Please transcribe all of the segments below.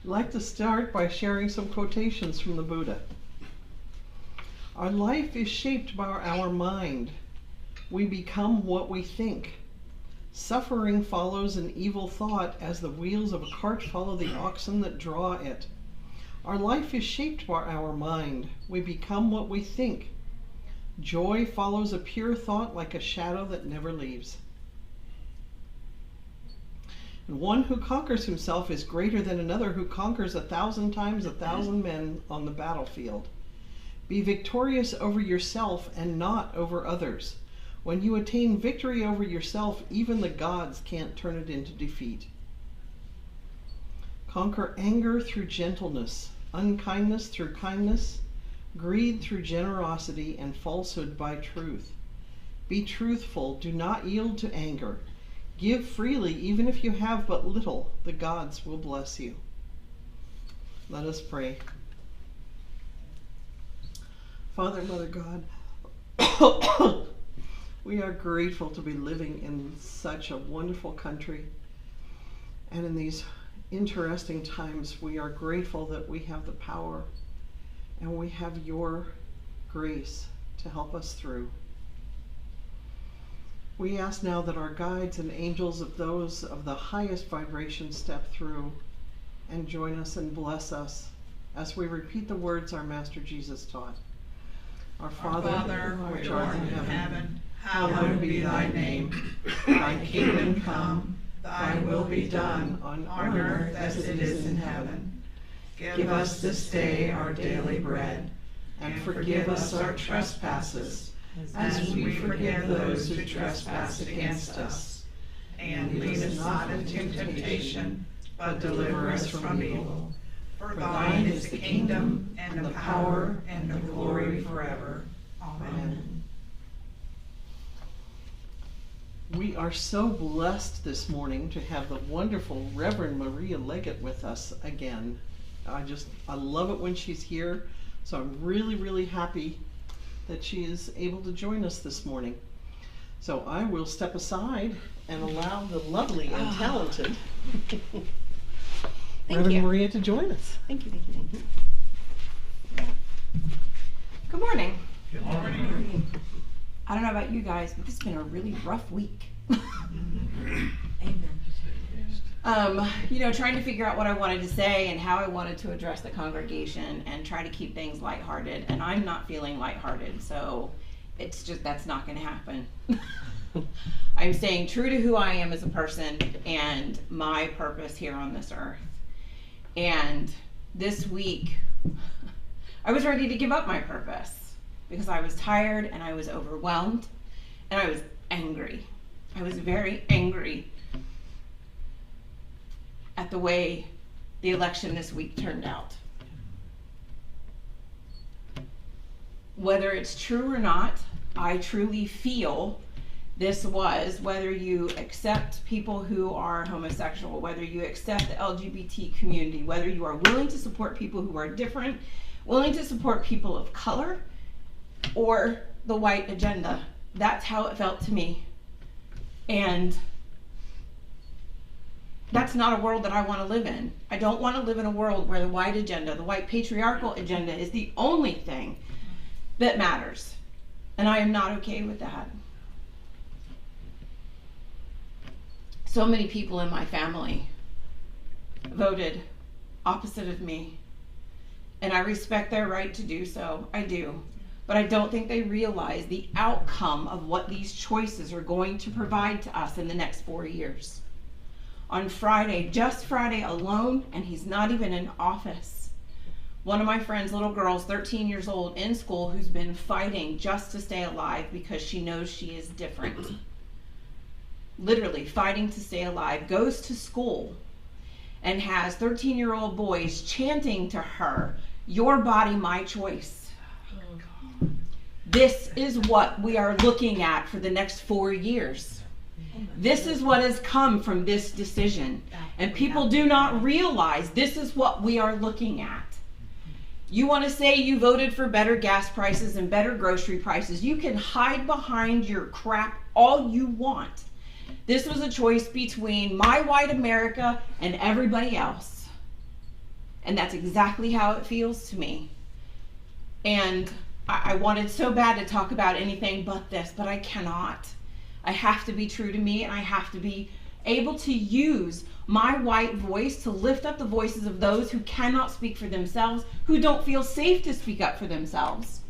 I'd like to start by sharing some quotations from the Buddha. Our life is shaped by our mind. We become what we think. Suffering follows an evil thought as the wheels of a cart follow the oxen that draw it. Our life is shaped by our mind. We become what we think. Joy follows a pure thought like a shadow that never leaves. And one who conquers himself is greater than another who conquers 1,000 times 1,000 men on the battlefield. Be victorious over yourself and not over others. When you attain victory over yourself, even the gods can't turn it into defeat. Conquer anger through gentleness, unkindness through kindness, greed through generosity, and falsehood by truth. Be truthful, do not yield to anger. Give freely, even if you have but little, the gods will bless you. Let us pray. Father, Mother God, we are grateful to be living in such a wonderful country. And in these interesting times, we are grateful that we have the power and we have your grace to help us through. We ask now that our guides and angels of those of the highest vibration step through and join us and bless us as we repeat the words our Master Jesus taught. Our Father, which art in heaven, hallowed be thy name. Thy kingdom come, thy will be done on earth as it is in heaven. Give us this day our daily bread, and forgive us our trespasses, as we forgive those who trespass against us. And lead us not into temptation, but deliver us from evil. For thine is the kingdom, and the power, and the glory forever. Amen. We are so blessed this morning to have the wonderful Rev Maria Leggett with us again. I love it when she's here, so I'm really, really happy that she is able to join us this morning. So I will step aside and allow the lovely and talented Rev Maria to join us. Thank you. Good morning. Good morning. I don't know about you guys, but this has been a really rough week. Trying to figure out what I wanted to say and how I wanted to address the congregation and try to keep things lighthearted, and I'm not feeling lighthearted, so it's just, that's not going to happen. I'm staying true to who I am as a person and my purpose here on this earth. And this week, I was ready to give up my purpose because I was tired and I was overwhelmed and I was angry. I was very angry at the way the election this week turned out. Whether it's true or not, I truly feel this was, whether you accept people who are homosexual, whether you accept the LGBT community, whether you are willing to support people who are different, willing to support people of color, or the white agenda. That's how it felt to me. And that's not a world that I want to live in. I don't want to live in a world where the white agenda, the white patriarchal agenda, is the only thing that matters. And I am not okay with that. So many people in my family voted opposite of me. And I respect their right to do so. I do. But I don't think they realize the outcome of what these choices are going to provide to us in the next 4 years. On Friday, just Friday alone, and he's not even in office, one of my friend's little girls, 13 years old, in school, who's been fighting just to stay alive because she knows she is different, literally fighting to stay alive, goes to school and has 13-year-old boys chanting to her, "Your body, my choice." This is what we are looking at for the next 4 years. This is what has come from this decision. And people do not realize this is what we are looking at. You want to say you voted for better gas prices and better grocery prices. You can hide behind your crap all you want. This was a choice between my white America and everybody else. And that's exactly how it feels to me. And I wanted so bad to talk about anything but this, but I cannot. I have to be true to me, and I have to be able to use my white voice to lift up the voices of those who cannot speak for themselves, who don't feel safe to speak up for themselves.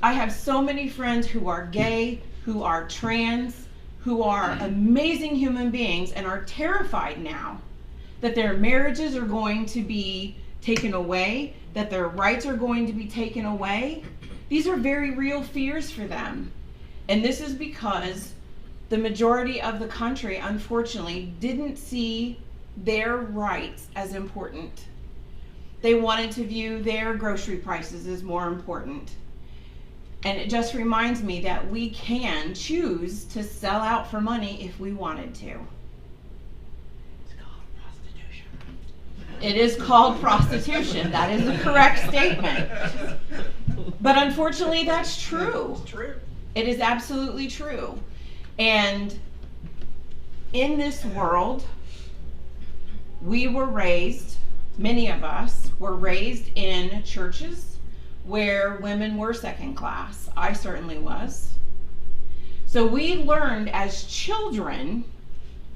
I have so many friends who are gay, who are trans, who are amazing human beings, and are terrified now that their marriages are going to be taken away, that their rights are going to be taken away. These are very real fears for them. And this is because the majority of the country, unfortunately, didn't see their rights as important. They wanted to view their grocery prices as more important. And it just reminds me that we can choose to sell out for money if we wanted to. It's called prostitution. It is called prostitution. That is the correct statement. But unfortunately, that's true. It's true. It is absolutely true. And in this world, we were raised, many of us were raised in churches where women were second class. I certainly was. So we learned as children,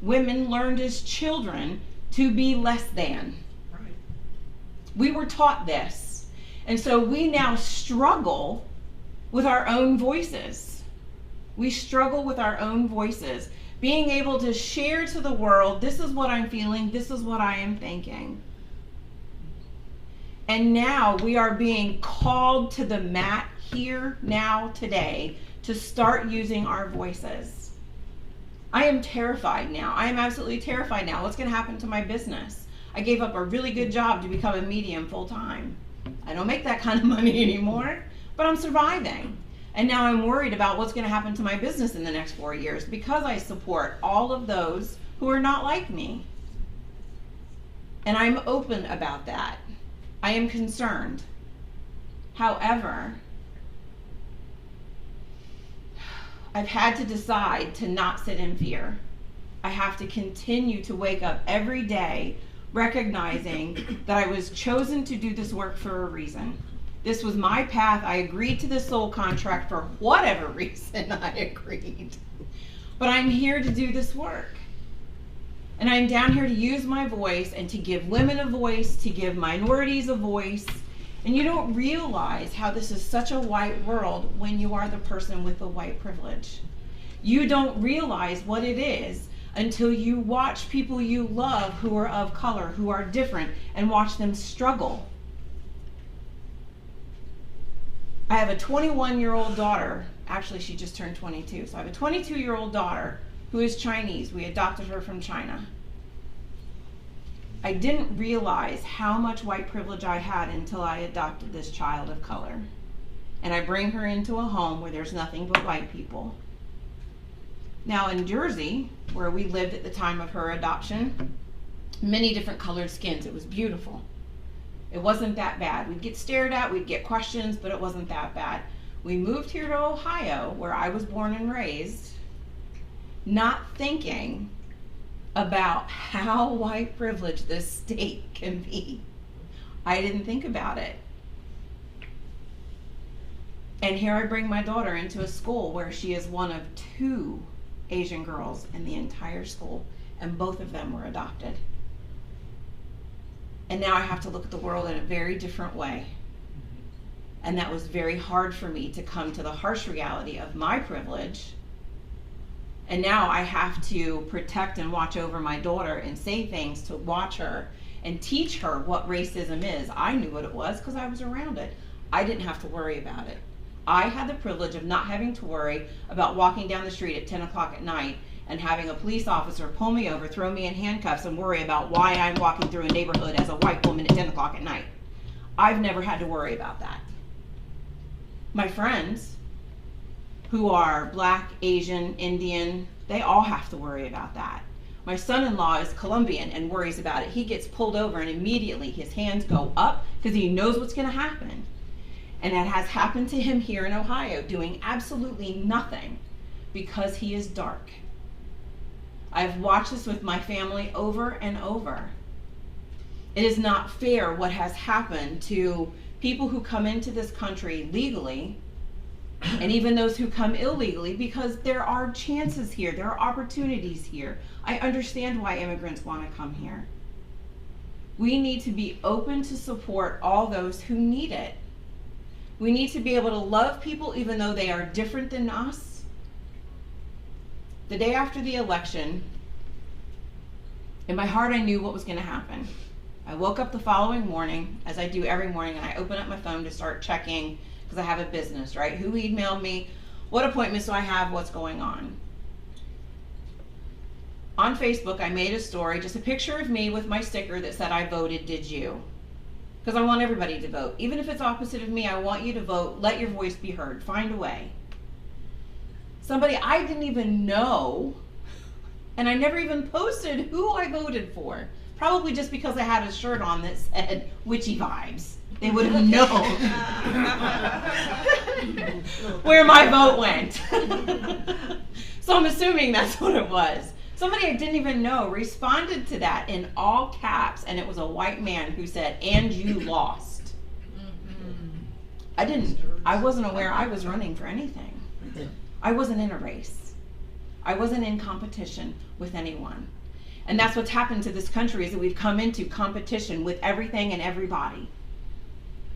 women learned as children to be less than. Right. We were taught this. And so we now struggle with our own voices. We struggle with our own voices. Being able to share to the world, this is what I'm feeling, this is what I am thinking. And now we are being called to the mat here, now, today, to start using our voices. I am terrified now. I am absolutely terrified now. What's going to happen to my business? I gave up a really good job to become a medium full time. I don't make that kind of money anymore, but I'm surviving. And now I'm worried about what's going to happen to my business in the next 4 years because I support all of those who are not like me. And I'm open about that. I am concerned. However, I've had to decide to not sit in fear. I have to continue to wake up every day recognizing that I was chosen to do this work for a reason. This was my path. I agreed to this soul contract for whatever reason I agreed. But I'm here to do this work. And I'm down here to use my voice and to give women a voice, to give minorities a voice. And you don't realize how this is such a white world when you are the person with the white privilege. You don't realize what it is until you watch people you love who are of color, who are different, and watch them struggle. I have a 21-year-old daughter. Actually, she just turned 22. So I have a 22-year-old daughter who is Chinese. We adopted her from China. I didn't realize how much white privilege I had until I adopted this child of color. And I bring her into a home where there's nothing but white people. Now in Jersey, where we lived at the time of her adoption, many different colored skins. It was beautiful. It wasn't that bad. We'd get stared at, we'd get questions, but it wasn't that bad. We moved here to Ohio, where I was born and raised, not thinking about how white privilege this state can be. I didn't think about it. And here I bring my daughter into a school where she is one of 2 Asian girls in the entire school, and both of them were adopted. And now I have to look at the world in a very different way. And that was very hard for me to come to the harsh reality of my privilege. And now I have to protect and watch over my daughter and say things to watch her and teach her what racism is. I knew what it was because I was around it. I didn't have to worry about it. I had the privilege of not having to worry about walking down the street at 10 o'clock at night and having a police officer pull me over, throw me in handcuffs, and worry about why I'm walking through a neighborhood as a white woman at 10 o'clock at night. I've never had to worry about that. My friends, who are Black, Asian, Indian, they all have to worry about that. My son-in-law is Colombian and worries about it. He gets pulled over and immediately his hands go up because he knows what's going to happen. And that has happened to him here in Ohio, doing absolutely nothing because he is dark. I've watched this with my family over and over. It is not fair what has happened to people who come into this country legally, and even those who come illegally, because there are chances here, there are opportunities here. I understand why immigrants want to come here. We need to be open to support all those who need it. We need to be able to love people even though they are different than us. The day after the election, in my heart I knew what was going to happen. I woke up the following morning, as I do every morning, and I open up my phone to start checking, because I have a business, right? Who emailed me? What appointments do I have? What's going on? On Facebook, I made a story, just a picture of me with my sticker that said, I voted, did you? Because I want everybody to vote. Even if it's opposite of me, I want you to vote. Let your voice be heard. Find a way. Somebody I didn't even know, and I never even posted who I voted for. Probably just because I had a shirt on that said witchy vibes. They would have known where my vote went. So I'm assuming that's what it was. Somebody I didn't even know responded to that in all caps, and it was a white man who said, and you lost. I wasn't aware I was running for anything. I wasn't in a race. I wasn't in competition with anyone. And that's what's happened to this country, is that we've come into competition with everything and everybody,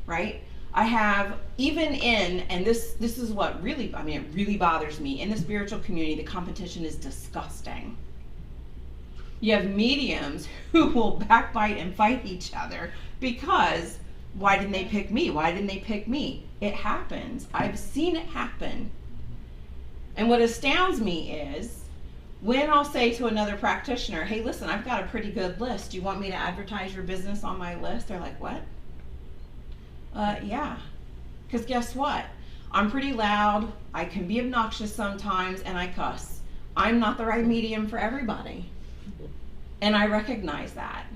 right? I have, even in, and this is what really, it really bothers me, in the spiritual community, the competition is disgusting. You have mediums who will backbite and fight each other because, why didn't they pick me? Why didn't they pick me? It happens. I've seen it happen. And what astounds me is, when I'll say to another practitioner, hey, listen, I've got a pretty good list. Do you want me to advertise your business on my list? They're like, what? Yeah. Because guess what? I'm pretty loud. I can be obnoxious sometimes, and I cuss. I'm not the right medium for everybody. And I recognize that.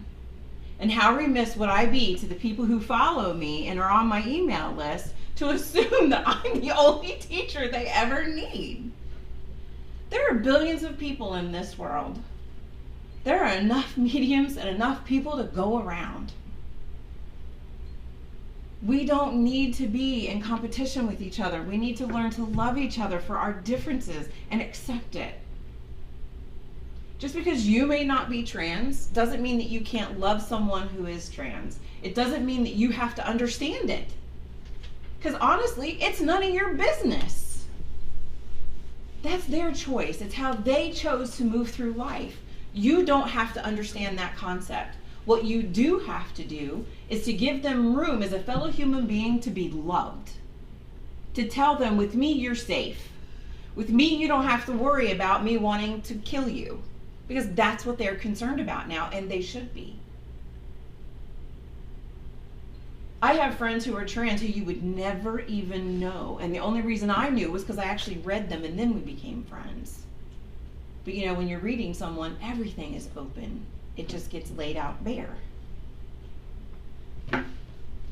And how remiss would I be to the people who follow me and are on my email list to assume that I'm the only teacher they ever need? There are billions of people in this world. There are enough mediums and enough people to go around. We don't need to be in competition with each other. We need to learn to love each other for our differences and accept it. Just because you may not be trans doesn't mean that you can't love someone who is trans. It doesn't mean that you have to understand it. Because honestly, it's none of your business. That's their choice. It's how they chose to move through life. You don't have to understand that concept. What you do have to do is to give them room as a fellow human being to be loved. To tell them, with me, you're safe. With me, you don't have to worry about me wanting to kill you. Because that's what they're concerned about now, and they should be. I have friends who are trans who you would never even know. And the only reason I knew was because I actually read them, and then we became friends. But you know, when you're reading someone, everything is open. It just gets laid out bare.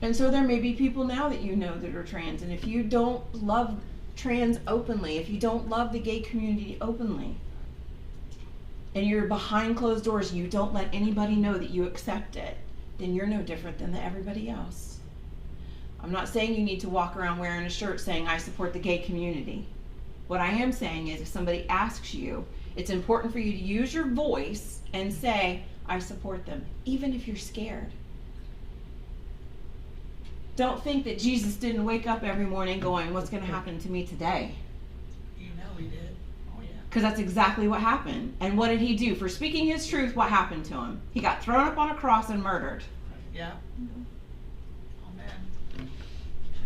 And so there may be people now that you know that are trans. And if you don't love trans openly, if you don't love the gay community openly, and you're behind closed doors, you don't let anybody know that you accept it, then you're no different than everybody else. I'm not saying you need to walk around wearing a shirt saying, I support the gay community. What I am saying is, if somebody asks you, it's important for you to use your voice and say, I support them, even if you're scared. Don't think that Jesus didn't wake up every morning going, what's going to happen to me today? You know he did. Oh yeah. Because that's exactly what happened. And what did he do? For speaking his truth, what happened to him? He got thrown up on a cross and murdered. Yeah. Amen.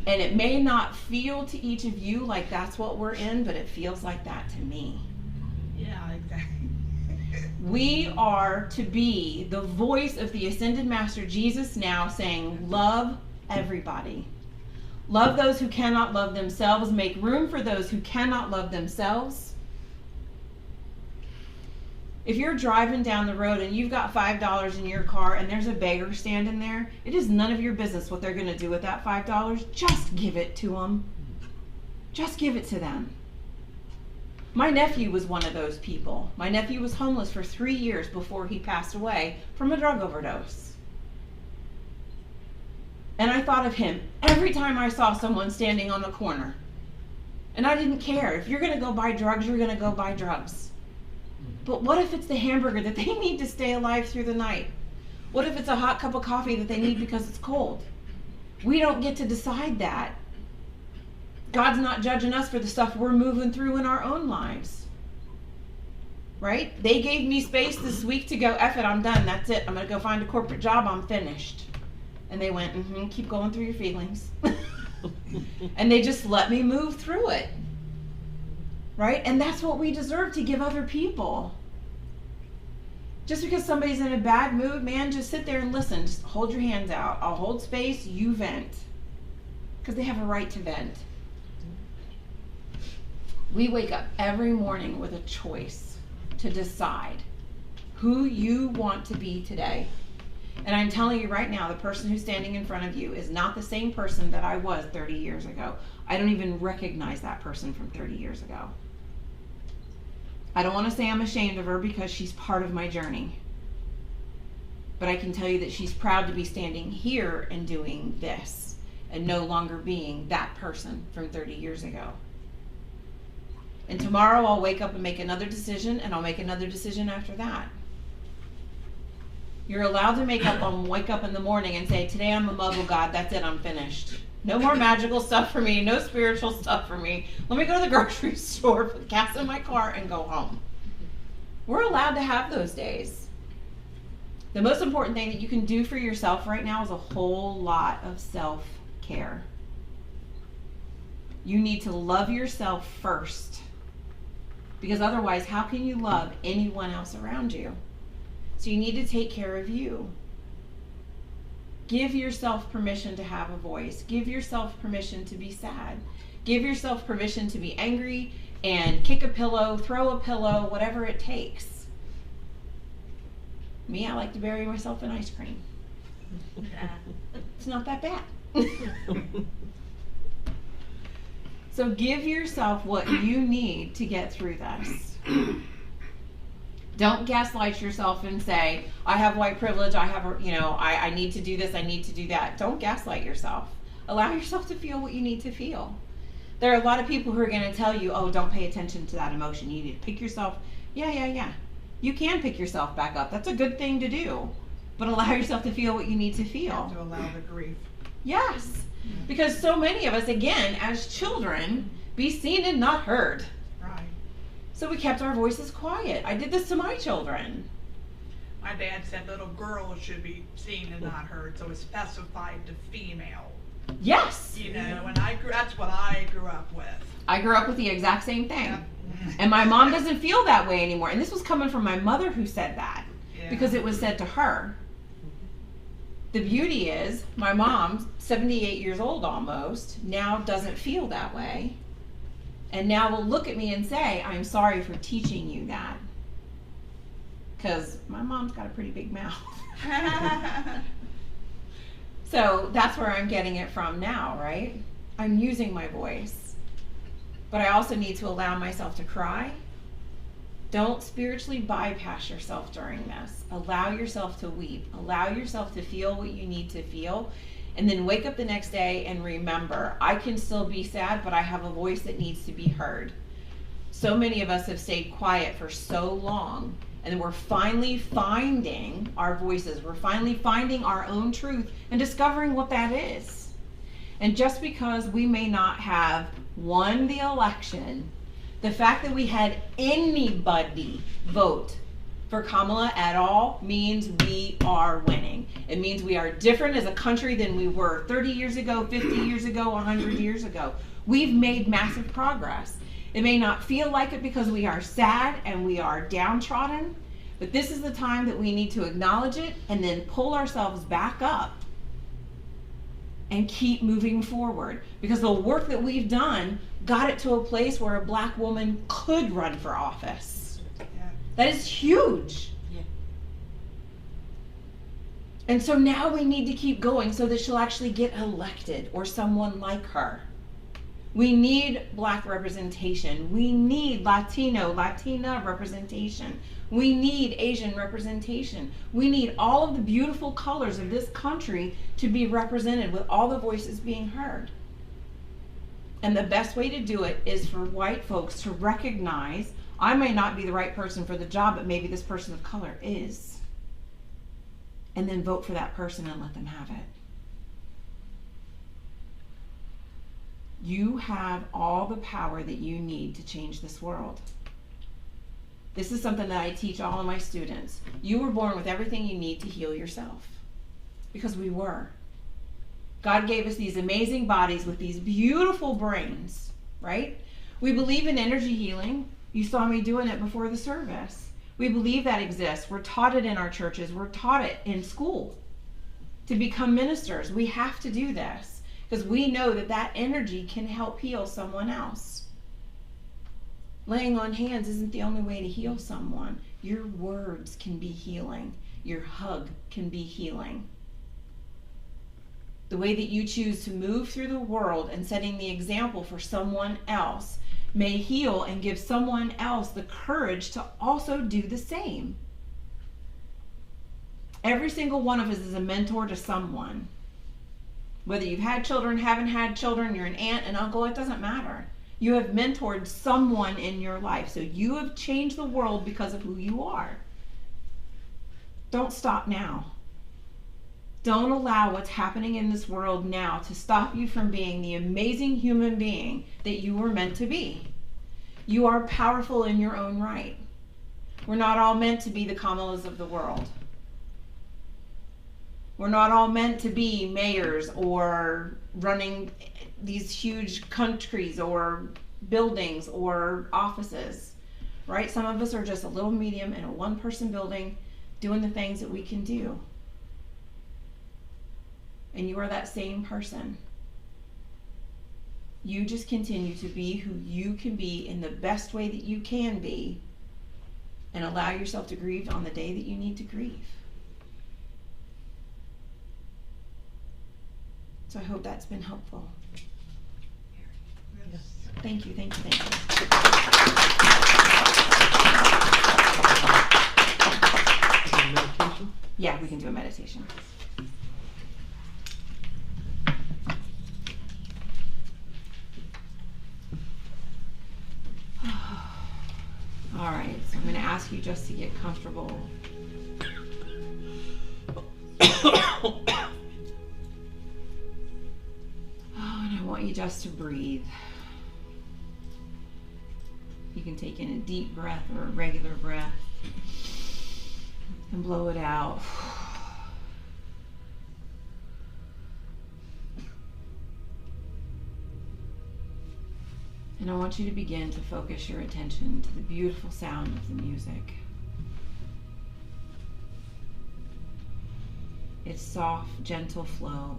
And it may not feel to each of you like that's what we're in, but it feels like that to me. Yeah, exactly. We are to be the voice of the ascended Master Jesus now, saying, love everybody. Love those who cannot love themselves. Make room for those who cannot love themselves. If you're driving down the road and you've got $5 in your car and there's a beggar standing there, it is none of your business what they're going to do with that $5. Just give it to them. Just give it to them. My nephew was one of those people. My nephew was homeless for 3 years before he passed away from a drug overdose. And I thought of him every time I saw someone standing on the corner. And I didn't care. If you're going to go buy drugs, you're going to go buy drugs. But what if it's the hamburger that they need to stay alive through the night? What if it's a hot cup of coffee that they need because it's cold? We don't get to decide that. God's not judging us for the stuff we're moving through in our own lives. Right? They gave me space this week to go, F it, I'm done. That's it. I'm going to go find a corporate job. I'm finished. And they went, keep going through your feelings. And they just let me move through it. Right? And that's what we deserve to give other people. Just because somebody's in a bad mood, man, just sit there and listen. Just hold your hands out. I'll hold space, you vent. Because they have a right to vent. We wake up every morning with a choice to decide who you want to be today. And I'm telling you right now, the person who's standing in front of you is not the same person that I was 30 years ago. I don't even recognize that person from 30 years ago. I don't want to say I'm ashamed of her because she's part of my journey. But I can tell you that she's proud to be standing here and doing this and no longer being that person from 30 years ago. And tomorrow I'll wake up and make another decision, and I'll make another decision after that. You're allowed to wake up in the morning and say, today I'm a muggle god, that's it, I'm finished. No more magical stuff for me, no spiritual stuff for me. Let me go to the grocery store, put gas in my car, and go home. We're allowed to have those days. The most important thing that you can do for yourself right now is a whole lot of self-care. You need to love yourself first. Because otherwise, how can you love anyone else around you? So you need to take care of you. Give yourself permission to have a voice. Give yourself permission to be sad. Give yourself permission to be angry and kick a pillow, throw a pillow, whatever it takes. Me, I like to bury myself in ice cream. It's not that bad. So give yourself what you need to get through this. Don't gaslight yourself and say, I have white privilege, I need to do this, I need to do that. Don't gaslight yourself. Allow yourself to feel what you need to feel. There are a lot of people who are going to tell you, oh, don't pay attention to that emotion. You need to pick yourself. Yeah. You can pick yourself back up. That's a good thing to do. But allow yourself to feel what you need to feel. You have to allow the grief. Yes. Because so many of us, again, as children, be seen and not heard. Right. So we kept our voices quiet. I did this to my children. My dad said little girls should be seen and not heard, so it's specified to female. Yes. You know, and that's what I grew up with. I grew up with the exact same thing. Yep. And my mom doesn't feel that way anymore. And this was coming from my mother who said that. Yeah. Because it was said to her. The beauty is, my mom, 78 years old almost, now doesn't feel that way. And now will look at me and say, I'm sorry for teaching you that. Because my mom's got a pretty big mouth. So that's where I'm getting it from now, right? I'm using my voice. But I also need to allow myself to cry. Don't spiritually bypass yourself during this. Allow yourself to weep. Allow yourself to feel what you need to feel. And then wake up the next day and remember, I can still be sad, but I have a voice that needs to be heard. So many of us have stayed quiet for so long, and we're finally finding our voices. We're finally finding our own truth and discovering what that is. And just because we may not have won the election, the fact that we had anybody vote for Kamala at all means we are winning. It means we are different as a country than we were 30 years ago, 50 years ago, 100 years ago. We've made massive progress. It may not feel like it because we are sad and we are downtrodden, but this is the time that we need to acknowledge it and then pull ourselves back up and keep moving forward. Because the work that we've done got it to a place where a black woman could run for office. Yeah. That is huge. Yeah. And so now we need to keep going so that she'll actually get elected, or someone like her. We need Black representation. We need Latina representation. We need Asian representation. We need all of the beautiful colors of this country to be represented with all the voices being heard. And the best way to do it is for white folks to recognize, I may not be the right person for the job, but maybe this person of color is. And then vote for that person and let them have it. You have all the power that you need to change this world. This is something that I teach all of my students. You were born with everything you need to heal yourself. Because we were. God gave us these amazing bodies with these beautiful brains, right? We believe in energy healing. You saw me doing it before the service. We believe that exists. We're taught it in our churches. We're taught it in school. To become ministers, we have to do this. Because we know that that energy can help heal someone else. Laying on hands isn't the only way to heal someone. Your words can be healing. Your hug can be healing. The way that you choose to move through the world and setting the example for someone else may heal and give someone else the courage to also do the same. Every single one of us is a mentor to someone. Whether you've had children, haven't had children, you're an aunt, an uncle, it doesn't matter. You have mentored someone in your life. So you have changed the world because of who you are. Don't stop now. Don't allow what's happening in this world now to stop you from being the amazing human being that you were meant to be. You are powerful in your own right. We're not all meant to be the Kamalas of the world. We're not all meant to be mayors or running these huge countries or buildings or offices, right? Some of us are just a little medium in a one-person building doing the things that we can do. And you are that same person. You just continue to be who you can be in the best way that you can be, and allow yourself to grieve on the day that you need to grieve. So I hope that's been helpful. Yes. Thank you, thank you, thank you. Meditation? Yeah, we can do a meditation. All right, so I'm going to ask you just to get comfortable. And I want you just to breathe. You can take in a deep breath or a regular breath and blow it out. And I want you to begin to focus your attention to the beautiful sound of the music. Its soft, gentle flow.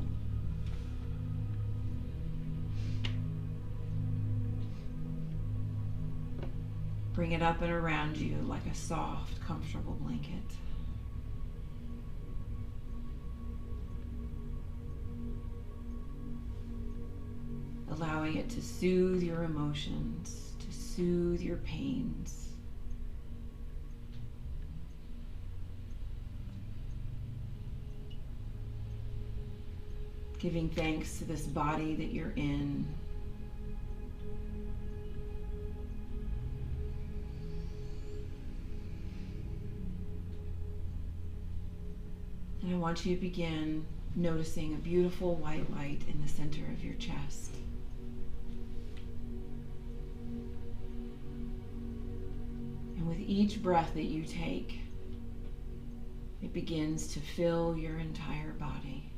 Bring it up and around you like a soft, comfortable blanket. Allowing it to soothe your emotions, to soothe your pains. Giving thanks to this body that you're in. And I want you to begin noticing a beautiful white light in the center of your chest. And with each breath that you take, it begins to fill your entire body.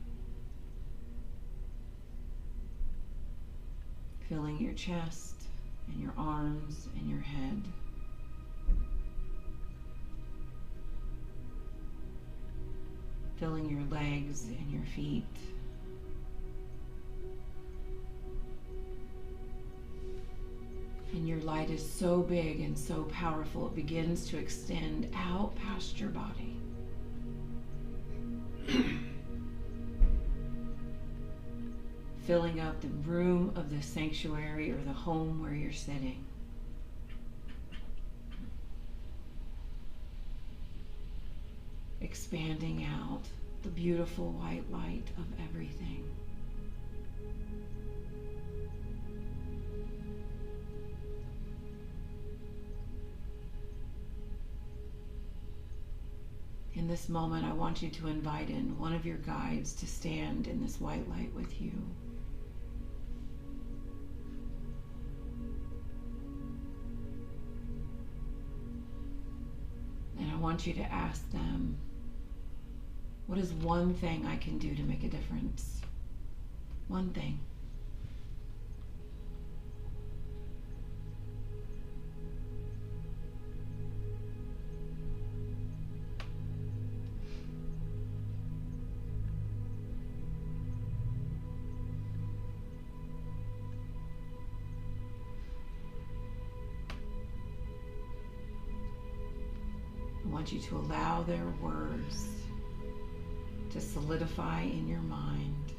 Filling your chest and your arms and your head. Filling your legs and your feet. And your light is so big and so powerful, it begins to extend out past your body. filling up the room of the sanctuary or the home where you're sitting. Expanding out the beautiful white light of everything. In this moment, I want you to invite in one of your guides to stand in this white light with you. And I want you to ask them, what is one thing I can do to make a difference? One thing. I want you to allow their words to solidify in your mind.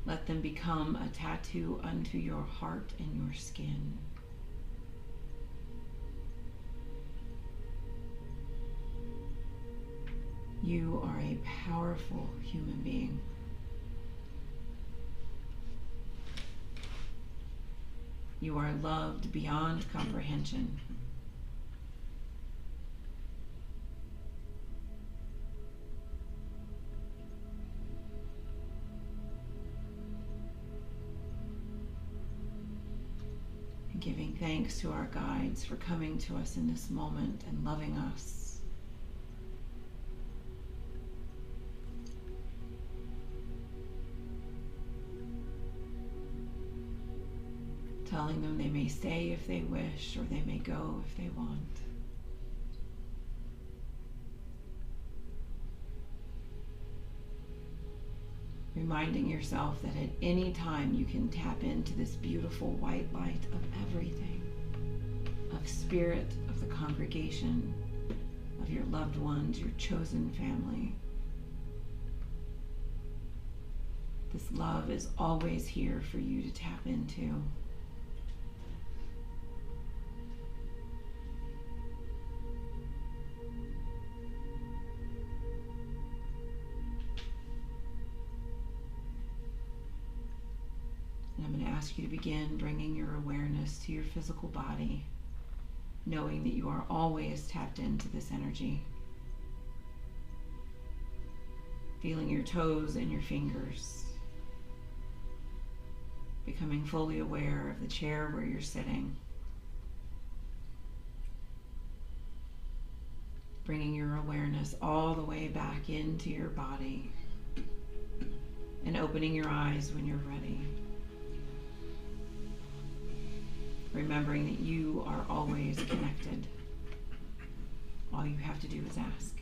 Let them become a tattoo unto your heart and your skin. You are a powerful human being. You are loved beyond comprehension. And giving thanks to our guides for coming to us in this moment and loving us. Telling them they may stay if they wish, or they may go if they want. Reminding yourself that at any time you can tap into this beautiful white light of everything, of spirit, of the congregation, of your loved ones, your chosen family. This love is always here for you to tap into. And I'm going to ask you to begin bringing your awareness to your physical body, knowing that you are always tapped into this energy. Feeling your toes and your fingers. Becoming fully aware of the chair where you're sitting. Bringing your awareness all the way back into your body. And opening your eyes when you're ready. Remembering that you are always connected. All you have to do is ask.